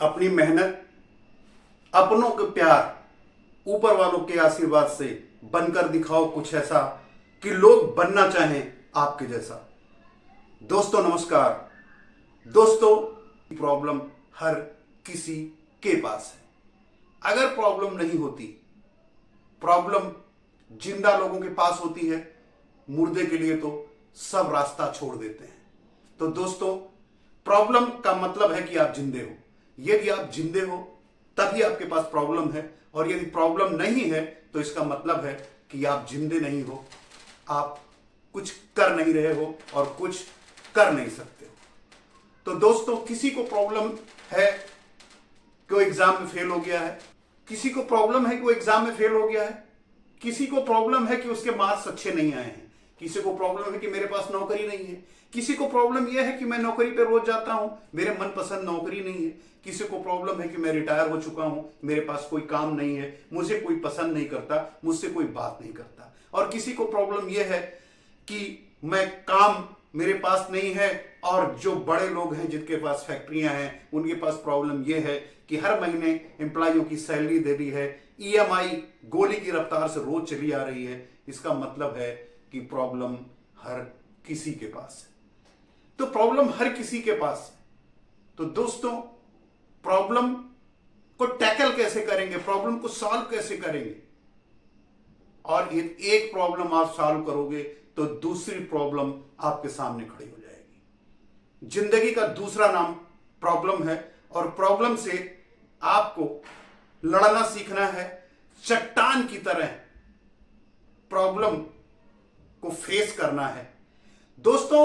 अपनी मेहनत, अपनों के प्यार, ऊपर वालों के आशीर्वाद से बनकर दिखाओ कुछ ऐसा कि लोग बनना चाहें आपके जैसा। दोस्तों नमस्कार। दोस्तों, प्रॉब्लम हर किसी के पास है। अगर प्रॉब्लम नहीं होती, प्रॉब्लम जिंदा लोगों के पास होती है, मुर्दे के लिए तो सब रास्ता छोड़ देते हैं। तो दोस्तों, प्रॉब्लम का मतलब है कि आप जिंदे हो। यदि आप जिंदे हो तभी आपके पास प्रॉब्लम है, और यदि प्रॉब्लम नहीं है तो इसका मतलब है कि आप जिंदे नहीं हो, आप कुछ कर नहीं रहे हो और कुछ कर नहीं सकते हो। तो दोस्तों, किसी को प्रॉब्लम है कि वो एग्जाम में फेल हो गया है, किसी को प्रॉब्लम है कि वो एग्जाम में फेल हो गया है, किसी को प्रॉब्लम है कि उसके मार्क्स अच्छे नहीं आए हैं, किसी को प्रॉब्लम है कि मेरे पास नौकरी नहीं है, किसी को प्रॉब्लम यह है कि मैं नौकरी पे रोज जाता हूं, मेरे मनपसंद नौकरी नहीं है, किसी को प्रॉब्लम है कि मैं रिटायर हो चुका हूं, मेरे पास कोई काम नहीं है, मुझे कोई पसंद नहीं करता, मुझसे कोई बात नहीं करता, और किसी को प्रॉब्लम यह है कि मैं काम मेरे पास नहीं है, और जो बड़े लोग हैं जिनके पास फैक्ट्रियां हैं उनके पास प्रॉब्लम यह है कि हर महीने एम्प्लॉइयों की सैलरी दे रही है, ईएमआई गोली की रफ्तार से रोज चली आ रही है। इसका मतलब है कि प्रॉब्लम हर किसी के पास है। तो प्रॉब्लम हर किसी के पास है। तो दोस्तों, प्रॉब्लम को टैकल कैसे करेंगे, प्रॉब्लम को सॉल्व कैसे करेंगे, और एक प्रॉब्लम आप सॉल्व करोगे तो दूसरी प्रॉब्लम आपके सामने खड़ी हो जाएगी। जिंदगी का दूसरा नाम प्रॉब्लम है, और प्रॉब्लम से आपको लड़ना सीखना है। चट्टान की तरह प्रॉब्लम को फेस करना है। दोस्तों,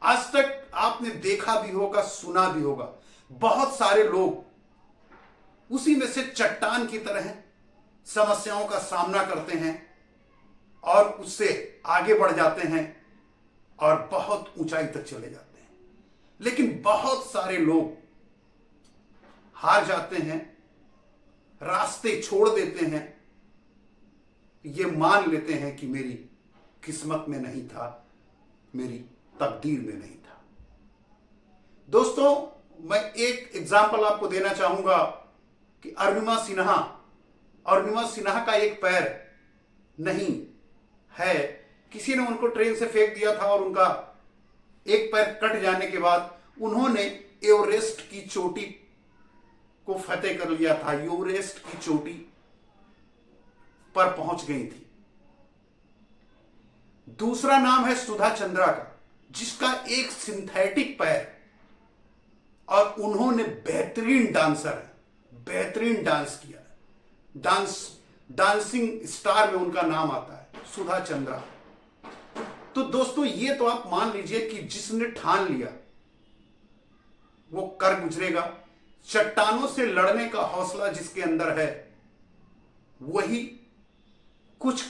आज तक आपने देखा भी होगा, सुना भी होगा, बहुत सारे लोग उसी में से चट्टान की तरह समस्याओं का सामना करते हैं और उससे आगे बढ़ जाते हैं और बहुत ऊंचाई तक चले जाते हैं। लेकिन बहुत सारे लोग हार जाते हैं, रास्ते छोड़ देते हैं, ये मान लेते हैं कि मेरी किस्मत में नहीं था, मेरी तकदीर में नहीं था। दोस्तों, मैं एक एग्जाम्पल आपको देना चाहूंगा कि अरुणिमा सिन्हा का एक पैर नहीं है, किसी ने उनको ट्रेन से फेंक दिया था और उनका एक पैर कट जाने के बाद उन्होंने एवरेस्ट की चोटी को फतेह कर लिया था, एवरेस्ट की चोटी पर पहुंच गई थी। दूसरा नाम है सुधा चंद्रा का, जिसका एक सिंथेटिक पैर, और उन्होंने बेहतरीन डांसर है, बेहतरीन डांस किया है, डांसिंग स्टार में उनका नाम आता है, सुधा चंद्रा। तो दोस्तों, ये तो आप मान लीजिए कि जिसने ठान लिया वो कर गुजरेगा। चट्टानों से लड़ने का हौसला जिसके अंदर है वही कुछ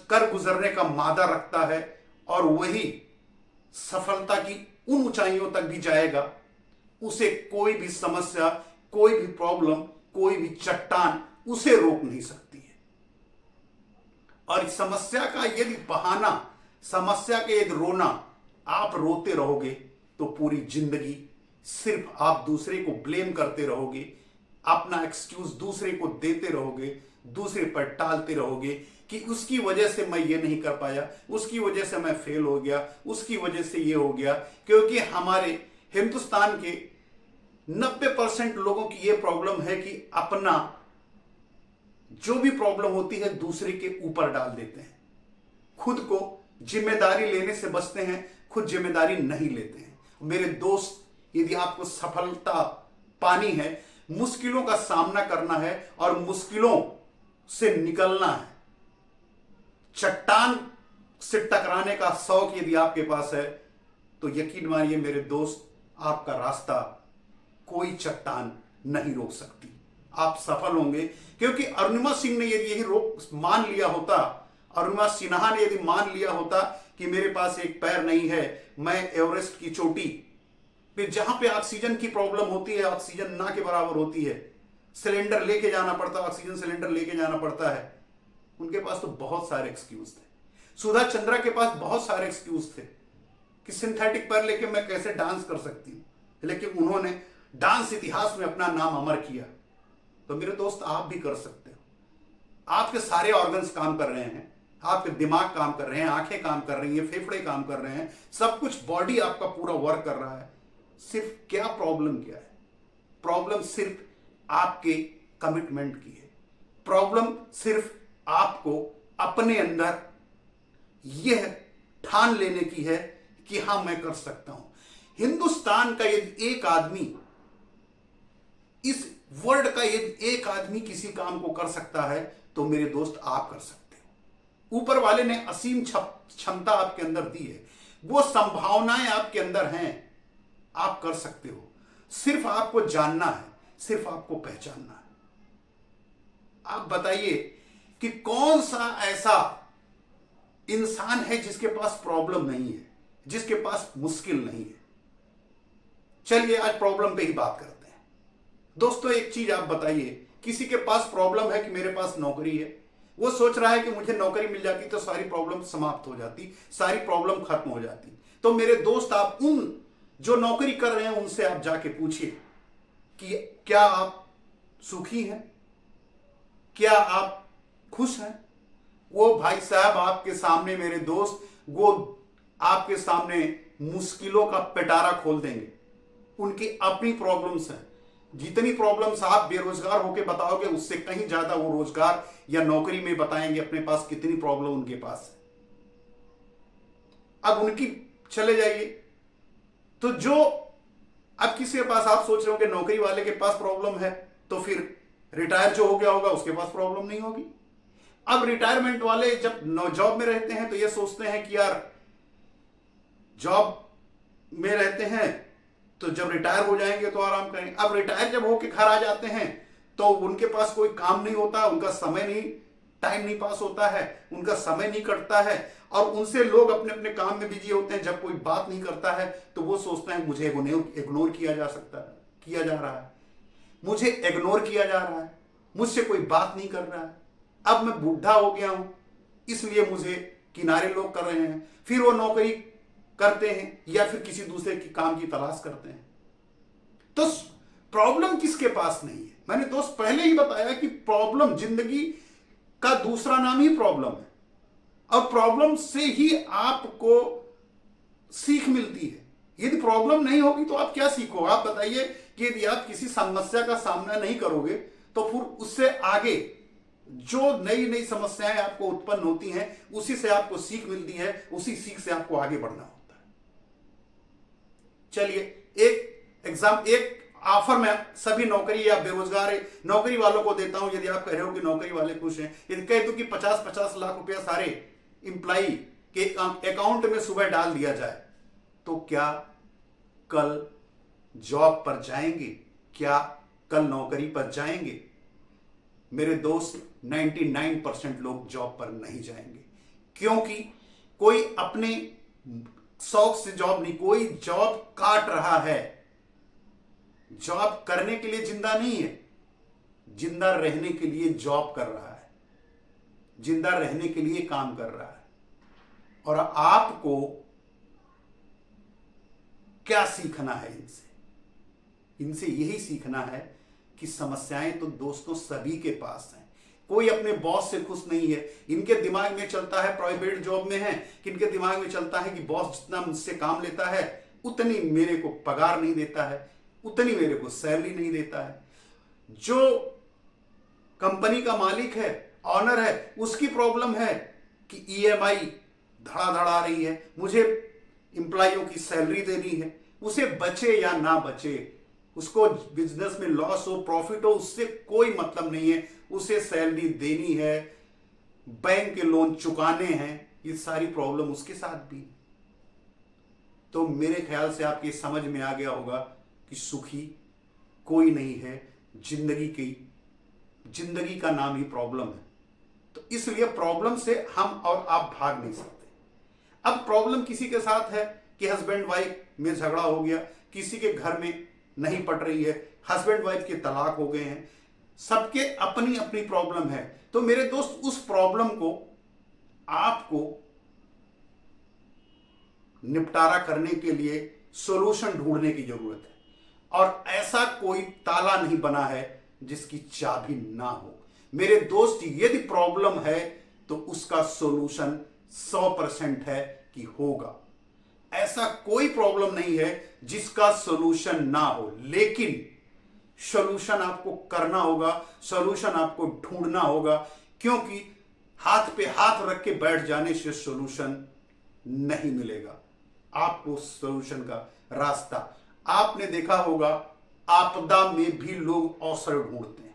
कर गुजरने का मादा रखता है, और वही सफलता की उन ऊंचाइयों तक भी जाएगा। उसे कोई भी समस्या, कोई भी प्रॉब्लम, कोई भी चट्टान उसे रोक नहीं सकती है। और इस समस्या का यदि बहाना, समस्या के यदि रोना आप रोते रहोगे तो पूरी जिंदगी सिर्फ आप दूसरे को ब्लेम करते रहोगे, अपना एक्सक्यूज दूसरे को देते रहोगे, दूसरे पर टालते रहोगे कि उसकी वजह से मैं ये नहीं कर पाया, उसकी वजह से मैं फेल हो गया, उसकी वजह से ये हो गया। क्योंकि हमारे हिंदुस्तान के 90% लोगों की ये प्रॉब्लम है कि अपना जो भी प्रॉब्लम होती है दूसरे के ऊपर डाल देते हैं, खुद को जिम्मेदारी लेने से बचते हैं, खुद जिम्मेदारी नहीं लेते हैं। मेरे दोस्त, यदि आपको सफलता पानी है, मुश्किलों का सामना करना है और मुश्किलों से निकलना है, चट्टान से टकराने का शौक यदि आपके पास है, तो यकीन मानिए मेरे दोस्त, आपका रास्ता कोई चट्टान नहीं रोक सकती। आप सफल होंगे। क्योंकि अरुणिमा सिंह ने यदि यही मान लिया होता, अरुणिमा सिन्हा ने यदि मान लिया होता कि मेरे पास एक पैर नहीं है, मैं एवरेस्ट की चोटी पे, जहां पे ऑक्सीजन की प्रॉब्लम होती है, ऑक्सीजन ना के बराबर होती है, सिलेंडर लेके जाना पड़ता है, ऑक्सीजन सिलेंडर लेके जाना पड़ता है, उनके पास तो बहुत सारे एक्सक्यूज थे। सुधा चंद्रा के पास बहुत सारे एक्सक्यूज थे कि सिंथेटिक पैर लेके मैं कैसे डांस कर सकती हूं, लेकिन उन्होंने डांस इतिहास में अपना नाम अमर किया, तो मेरे दोस्त आप भी कर सकते हो। आपके सारे ऑर्गन्स काम कर रहे हैं, आपके दिमाग काम कर रहे हैं, आंखें काम कर रही हैं, फेफड़े काम कर रहे हैं, सब कुछ बॉडी आपका पूरा वर्क कर रहा है। सिर्फ क्या प्रॉब्लम क्या है? प्रॉब्लम सिर्फ आपके कमिटमेंट की है। प्रॉब्लम सिर्फ आपको अपने अंदर यह ठान लेने की है कि हां मैं कर सकता हूं। हिंदुस्तान का यदि एक आदमी, इस वर्ल्ड का यदि एक आदमी किसी काम को कर सकता है तो मेरे दोस्त आप कर सकते हो। ऊपर वाले ने असीम क्षमता आपके अंदर दी है, वो संभावनाएं आपके अंदर हैं, आप कर सकते हो। सिर्फ आपको जानना है, सिर्फ आपको पहचानना है। आप बताइए कि कौन सा ऐसा इंसान है जिसके पास प्रॉब्लम नहीं है, जिसके पास मुश्किल नहीं है? चलिए आज प्रॉब्लम पे ही बात करते हैं। दोस्तों एक चीज आप बताइए, किसी के पास प्रॉब्लम है कि मेरे पास नौकरी है, वो सोच रहा है कि मुझे नौकरी मिल जाती तो सारी प्रॉब्लम समाप्त हो जाती, सारी प्रॉब्लम खत्म हो जाती। तो मेरे दोस्त, आप उन जो नौकरी कर रहे हैं उनसे आप जाके पूछिए कि क्या आप सुखी हैं, क्या आप खुश हैं? वो भाई साहब आपके सामने, मेरे दोस्त, वो आपके सामने मुश्किलों का पिटारा खोल देंगे। उनकी अपनी प्रॉब्लम्स हैं। जितनी प्रॉब्लम्स आप बेरोजगार होकर बताओगे उससे कहीं ज्यादा वो रोजगार या नौकरी में बताएंगे अपने पास कितनी प्रॉब्लम उनके पास है। अब उनकी चले जाइए तो जो अब किसी के पास, आप सोच रहे हो कि नौकरी वाले के पास प्रॉब्लम है तो फिर रिटायर जो हो गया होगा उसके पास प्रॉब्लम नहीं होगी। अब रिटायरमेंट वाले जब जॉब में रहते हैं तो ये सोचते हैं कि यार जॉब में रहते हैं तो जब रिटायर हो जाएंगे तो आराम करेंगे। अब रिटायर जब होके घर आ जाते हैं तो उनके पास कोई काम नहीं होता, उनका समय नहीं, टाइम नहीं पास होता है, उनका समय नहीं कटता है, और उनसे लोग अपने अपने काम में बिजी होते हैं। जब कोई बात नहीं करता है तो वो सोचते हैं मुझे इग्नोर किया जा सकता है, किया जा रहा है, मुझे इग्नोर किया जा रहा है, मुझसे कोई बात नहीं कर रहा है, अब मैं बूढ़ा हो गया हूं इसलिए मुझे किनारे लोग कर रहे हैं। फिर वो नौकरी करते हैं या फिर किसी दूसरे की काम की तलाश करते हैं। तो प्रॉब्लम किसके पास नहीं है? मैंने दोस्त पहले ही बताया कि प्रॉब्लम जिंदगी का दूसरा नाम ही प्रॉब्लम है, और प्रॉब्लम से ही आपको सीख मिलती है। यदि प्रॉब्लम नहीं होगी तो आप क्या सीखोगे? आप बताइए कि यदि आप किसी समस्या का सामना नहीं करोगे तो फिर उससे आगे जो नई नई समस्याएं आपको उत्पन्न होती हैं उसी से आपको सीख मिलती है, उसी सीख से आपको आगे बढ़ना होता है। चलिए एक ऑफर मैं सभी नौकरी या बेरोजगार नौकरी वालों को देता हूं। यदि आप कह रहे हो कि नौकरी वाले खुश हैं, यदि कह दो कि 50-50 लाख रुपया सारे इंप्लाई के अकाउंट में सुबह डाल दिया जाए तो क्या कल जॉब पर जाएंगे? क्या कल नौकरी पर जाएंगे? मेरे दोस्त 99% लोग जॉब पर नहीं जाएंगे, क्योंकि कोई अपने शौक से जॉब नहीं, कोई जॉब काट रहा है। जॉब करने के लिए जिंदा नहीं है, जिंदा रहने के लिए जॉब कर रहा है, जिंदा रहने के लिए काम कर रहा है। और आपको क्या सीखना है इनसे? इनसे यही सीखना है कि समस्याएं तो दोस्तों सभी के पास हैं। कोई अपने बॉस से खुश नहीं है। इनके दिमाग में चलता है, प्राइवेट जॉब में है कि इनके दिमाग में चलता है कि बॉस जितना मुझसे काम लेता है उतनी मेरे को पगार नहीं देता है, उतनी मेरे को सैलरी नहीं देता है। जो कंपनी का मालिक है, ऑनर है, उसकी प्रॉब्लम है कि ईएमआई धड़ाधड़ आ रही है, मुझे एम्प्लॉइयों की सैलरी देनी है। उसे बचे या ना बचे, उसको बिजनेस में लॉस हो प्रॉफिट हो उससे कोई मतलब नहीं है, उसे सैलरी देनी है, बैंक के लोन चुकाने हैं, ये सारी प्रॉब्लम उसके साथ भी। तो मेरे ख्याल से आपके समझ में आ गया होगा कि सुखी कोई नहीं है। जिंदगी का नाम ही प्रॉब्लम है। तो इसलिए प्रॉब्लम से हम और आप भाग नहीं सकते। अब प्रॉब्लम किसी के साथ है कि हस्बैंड वाइफ में झगड़ा हो गया, किसी के घर में नहीं पट रही है, हस्बैंड वाइफ के तलाक हो गए हैं, सबके अपनी अपनी प्रॉब्लम है। तो मेरे दोस्त उस प्रॉब्लम को आपको निपटारा करने के लिए सॉल्यूशन ढूंढने की जरूरत है। और ऐसा कोई ताला नहीं बना है जिसकी चाबी ना हो। मेरे दोस्त, यदि प्रॉब्लम है तो उसका सॉल्यूशन 100% है कि होगा। ऐसा कोई प्रॉब्लम नहीं है जिसका सॉल्यूशन ना हो, लेकिन सॉल्यूशन आपको करना होगा, सॉल्यूशन आपको ढूंढना होगा, क्योंकि हाथ पे हाथ रख के बैठ जाने से सॉल्यूशन नहीं मिलेगा। आपको सॉल्यूशन का रास्ता, आपने देखा होगा आपदा में भी लोग अवसर ढूंढते हैं,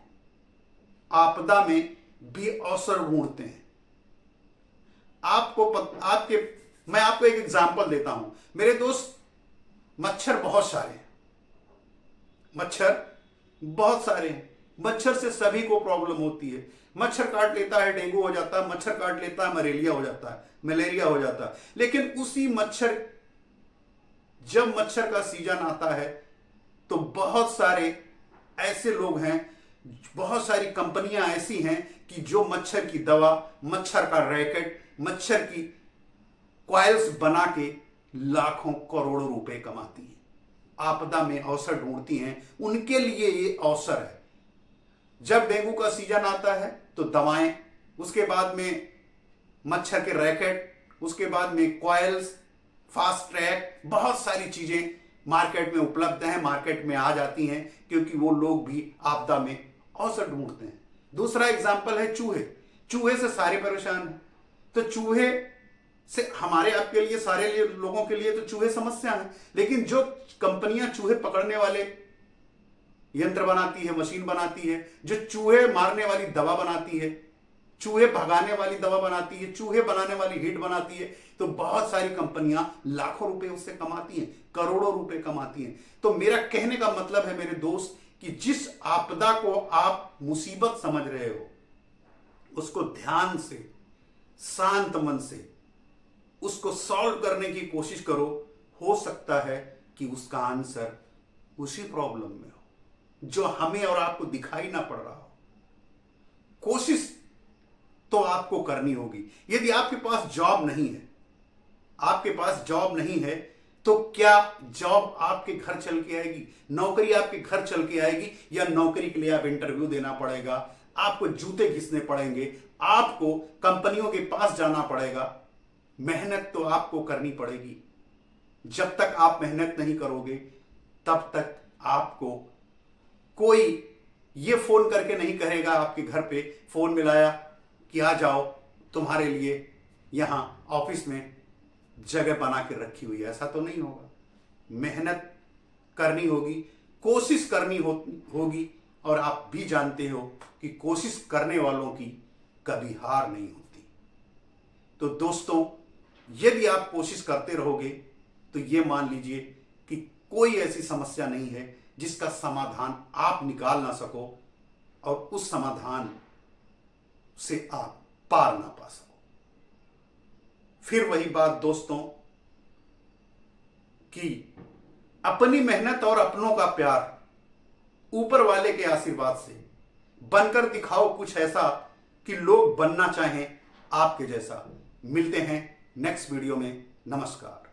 आपदा में भी अवसर ढूंढते हैं। मैं आपको एक एग्जांपल देता हूं। मेरे दोस्त, मच्छर बहुत सारे हैं, मच्छर बहुत सारे हैं। मच्छर से सभी को प्रॉब्लम होती है। मच्छर काट लेता है डेंगू हो जाता है, मच्छर काट लेता है मलेरिया हो जाता है, मलेरिया हो जाता है। लेकिन उसी मच्छर, जब मच्छर का सीजन आता है तो बहुत सारे ऐसे लोग हैं, बहुत सारी कंपनियां ऐसी हैं कि जो मच्छर की दवा, मच्छर का रैकेट, मच्छर की कॉइल्स बना के लाखों करोड़ों रुपए कमाती हैं। आपदा में अवसर ढूंढती हैं, उनके लिए ये अवसर है। जब डेंगू का सीजन आता है तो दवाएं, उसके बाद में मच्छर के रैकेट, उसके बाद में कॉइल्स, फास्ट ट्रैक, बहुत सारी चीजें मार्केट में उपलब्ध हैं, मार्केट में आ जाती हैं, क्योंकि वो लोग भी आपदा में अवसर ढूंढते हैं। दूसरा एग्जाम्पल है चूहे। चूहे से सारे परेशान हैं, तो चूहे से हमारे आपके लिए, सारे लोगों के लिए तो चूहे समस्या है। लेकिन जो कंपनियां चूहे पकड़ने वाले यंत्र बनाती है, मशीन बनाती है, जो चूहे मारने वाली दवा बनाती है, चूहे भगाने वाली दवा बनाती है, चूहे बनाने वाली हिट बनाती है, तो बहुत सारी कंपनियां लाखों रुपए उससे कमाती हैं, करोड़ों रुपए कमाती हैं। तो मेरा कहने का मतलब है मेरे दोस्त, कि जिस आपदा को आप मुसीबत समझ रहे हो, उसको ध्यान से, शांत मन से उसको सॉल्व करने की कोशिश करो। हो सकता है कि उसका आंसर उसी प्रॉब्लम में हो जो हमें और आपको दिखाई ना पड़ रहा हो। कोशिश तो आपको करनी होगी। यदि आपके पास जॉब नहीं है, आपके पास जॉब नहीं है, तो क्या जॉब आपके घर चल के आएगी? नौकरी आपके घर चल के आएगी, या नौकरी के लिए आप इंटरव्यू देना पड़ेगा, आपको जूते घिसने पड़ेंगे, आपको कंपनियों के पास जाना पड़ेगा? मेहनत तो आपको करनी पड़ेगी। जब तक आप मेहनत नहीं करोगे तब तक आपको कोई ये फोन करके नहीं कहेगा, आपके घर पे फोन मिलाया कि आ जाओ, तुम्हारे लिए यहां ऑफिस में जगह बना के रखी हुई है। ऐसा तो नहीं होगा। मेहनत करनी होगी, कोशिश करनी होगी, और आप भी जानते हो कि कोशिश करने वालों की कभी हार नहीं होती। तो दोस्तों, यदि आप कोशिश करते रहोगे तो ये मान लीजिए कि कोई ऐसी समस्या नहीं है जिसका समाधान आप निकाल ना सको, और उस समाधान से आप पार ना पा सको। फिर वही बात दोस्तों, कि अपनी मेहनत और अपनों का प्यार ऊपर वाले के आशीर्वाद से बनकर दिखाओ कुछ ऐसा कि लोग बनना चाहें आपके जैसा। मिलते हैं नेक्स्ट वीडियो में। नमस्कार।